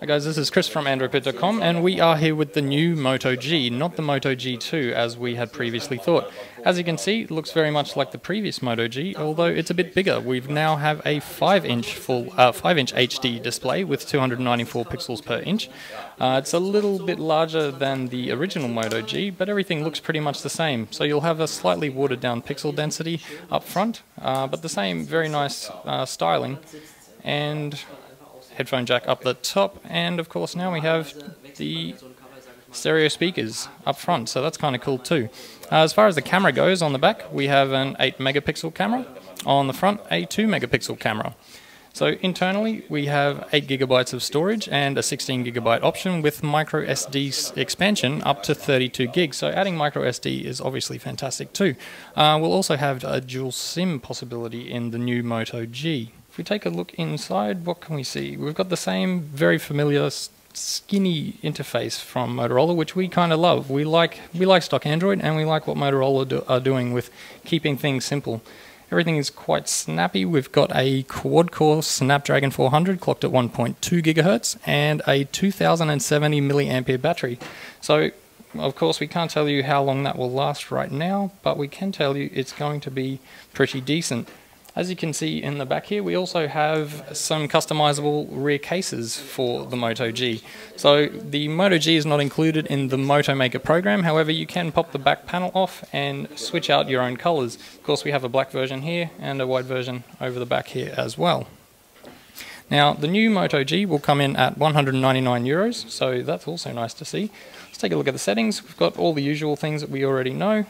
Hi guys, this is Chris from AndroidPIT.com, and we are here with the new Moto G, not the Moto G2 as we had previously thought. As you can see, it looks very much like the previous Moto G, although it's a bit bigger. We now have a 5-inch HD display with 294 pixels per inch. It's a little bit larger than the original Moto G, but everything looks pretty much the same. So you'll have a slightly watered down pixel density up front, but the same very nice styling, and headphone jack up the top, and of course now we have the stereo speakers up front, so that's kind of cool too. As far as the camera goes, on the back we have an 8 megapixel camera, on the front a 2 megapixel camera. So internally we have 8 gigabytes of storage and a 16 gigabyte option with micro SD expansion up to 32 gigs, so adding micro SD is obviously fantastic too. We'll also have a dual SIM possibility in the new Moto G. If we take a look inside, what can we see? We've got the same very familiar skinny interface from Motorola, which we kind of love. We like stock Android, and we like what Motorola are doing with keeping things simple. Everything is quite snappy. We've got a quad-core Snapdragon 400 clocked at 1.2 gigahertz and a 2070 milliampere battery. So, of course, we can't tell you how long that will last right now, but we can tell you it's going to be pretty decent. As you can see in the back here, we also have some customizable rear cases for the Moto G. So the Moto G is not included in the Moto Maker program, however you can pop the back panel off and switch out your own colors. Of course, we have a black version here and a white version over the back here as well. Now the new Moto G will come in at €199, so that's also nice to see. Let's take a look at the settings. We've got all the usual things that we already know.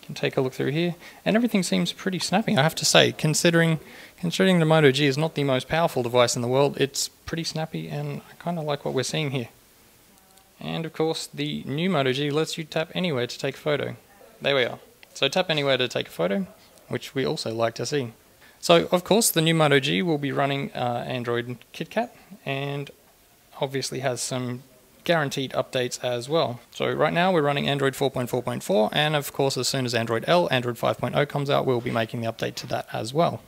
Can take a look through here, and everything seems pretty snappy, I have to say. Considering the Moto G is not the most powerful device in the world, it's pretty snappy, and I kind of like what we're seeing here. And of course, the new Moto G lets you tap anywhere to take a photo. There we are. So tap anywhere to take a photo, which we also like to see. So of course, the new Moto G will be running Android KitKat, and obviously has some guaranteed updates as well. So right now we're running Android 4.4.4, and of course as soon as Android 5.0 comes out, we'll be making the update to that as well.